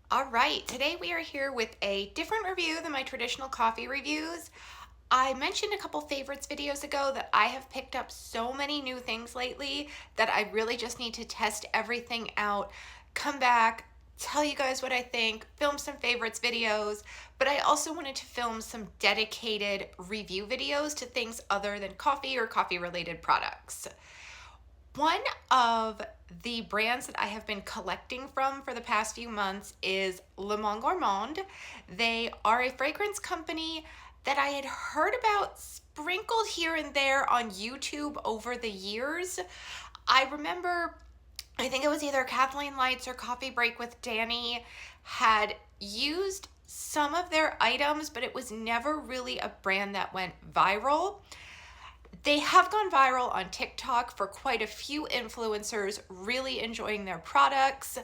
All right, today we are here with a different review than my traditional coffee reviews. I mentioned a couple favorites videos ago that I have picked up so many new things lately that I really just need to test everything out, come back, tell you guys what I think, film some favorites videos, but I also wanted to film some dedicated review videos to things other than coffee or coffee related products. One of the brands that I have been collecting from for the past few months is Le Monde Gourmand. They are a fragrance company that I had heard about sprinkled here and there on YouTube over the years. I remember, I think it was either Kathleen Lights or Coffee Break with Danny had used some of their items, but it was never really a brand that went viral. They have gone viral on TikTok for quite a few influencers really enjoying their products.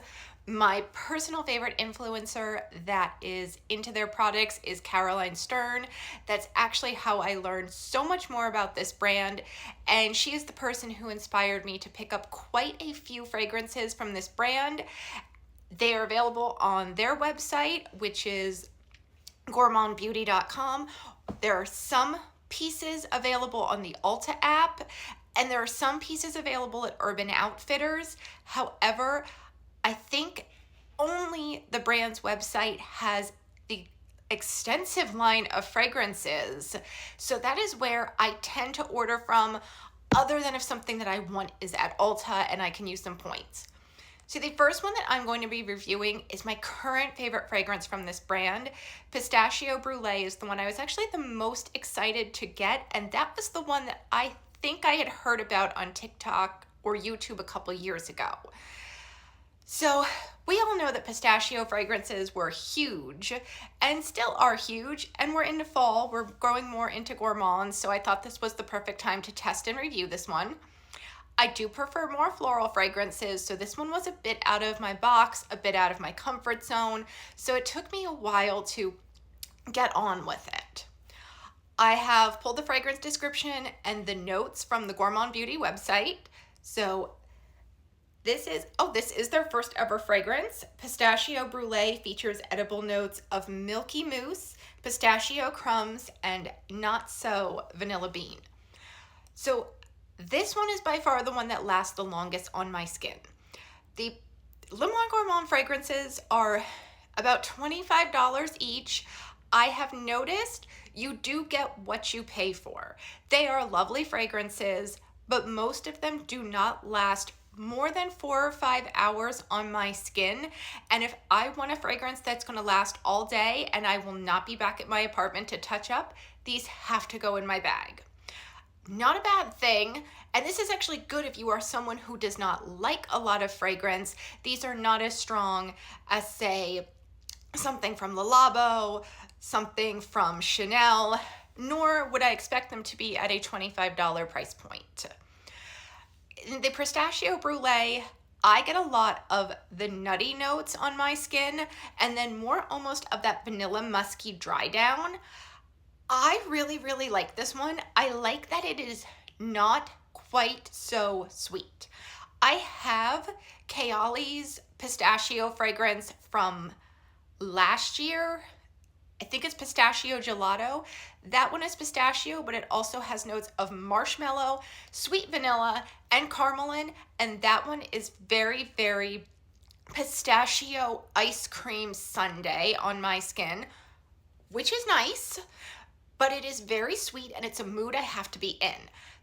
My personal favorite influencer that is into their products is Caroline Stern. That's actually how I learned so much more about this brand. And she is the person who inspired me to pick up quite a few fragrances from this brand. They are available on their website, which is gourmandbeauty.com. There are some pieces available on the Ulta app, and there are some pieces available at Urban Outfitters. However, I think only the brand's website has the extensive line of fragrances. So that is where I tend to order from, other than if something that I want is at Ulta and I can use some points. So the first one that I'm going to be reviewing is my current favorite fragrance from this brand. Pistachio Brûlée is the one I was actually the most excited to get, and that was the one that I think I had heard about on TikTok or YouTube a couple years ago. So we all know that pistachio fragrances were huge and still are huge, and we're into fall. We're growing more into gourmands, so I thought this was the perfect time to test and review this one. I do prefer more floral fragrances, so this one was a bit out of my box, a bit out of my comfort zone, so it took me a while to get on with it. I have pulled the fragrance description and the notes from the Gourmand Beauty website. So this is their first ever fragrance. Pistachio Brûlée features edible notes of milky mousse, pistachio crumbs, and not so vanilla bean. So this one is by far the one that lasts the longest on my skin. The Le Monde Gourmand fragrances are about $25 each. I have noticed you do get what you pay for. They are lovely fragrances, but most of them do not last more than 4 or 5 hours on my skin. And if I want a fragrance that's going to last all day and I will not be back at my apartment to touch up, these have to go in my bag. Not a bad thing, and this is actually good if you are someone who does not like a lot of fragrance. These are not as strong as, say, something from Le Labo, something from Chanel, nor would I expect them to be at a $25 price point. The Pistachio Brûlée, I get a lot of the nutty notes on my skin, and then more almost of that vanilla musky dry down. I really, really like this one. I like that it is not quite so sweet. I have Kayali's pistachio fragrance from last year. I think it's pistachio gelato. That one is pistachio, but it also has notes of marshmallow, sweet vanilla, and caramel, and that one is very, very pistachio ice cream sundae on my skin, which is nice. But it is very sweet and it's a mood I have to be in.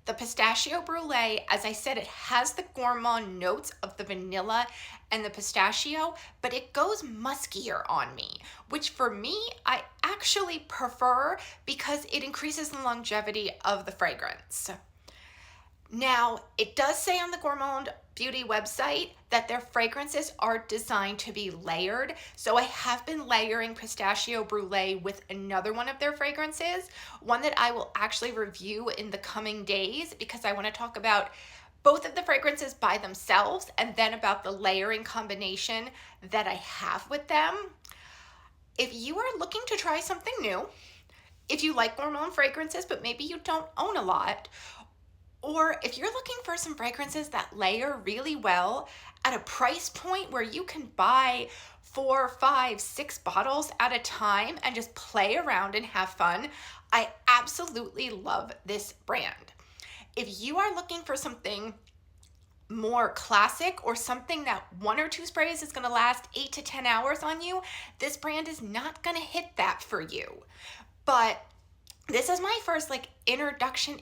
The Pistachio Brûlée, as I said, it has the gourmand notes of the vanilla and the pistachio, but it goes muskier on me, which for me, I actually prefer because it increases the longevity of the fragrance. Now, it does say on the Gourmand Beauty website that their fragrances are designed to be layered. So I have been layering Pistachio Brûlée with another one of their fragrances, one that I will actually review in the coming days because I want to talk about both of the fragrances by themselves and then about the layering combination that I have with them. If you are looking to try something new, if you like gourmand fragrances but maybe you don't own a lot, or if you're looking for some fragrances that layer really well at a price point where you can buy 4, 5, 6 bottles at a time and just play around and have fun. I absolutely love this brand. If you are looking for something more classic or something that 1 or 2 sprays is going to last 8 to 10 hours on you, this brand is not going to hit that for you. But this is my first like introduction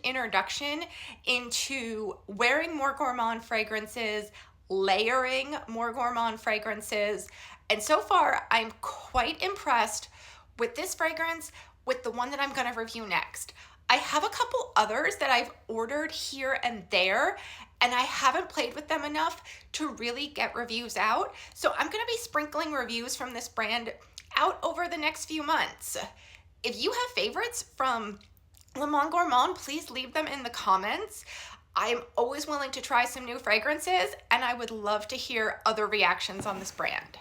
into wearing more gourmand fragrances, layering more gourmand fragrances. And so far, I'm quite impressed with this fragrance, with the one that I'm going to review next. I have a couple others that I've ordered here and there, and I haven't played with them enough to really get reviews out. So I'm going to be sprinkling reviews from this brand out over the next few months. If you have favorites from Monde Gourmand, please leave them in the comments. I'm always willing to try some new fragrances, and I would love to hear other reactions on this brand.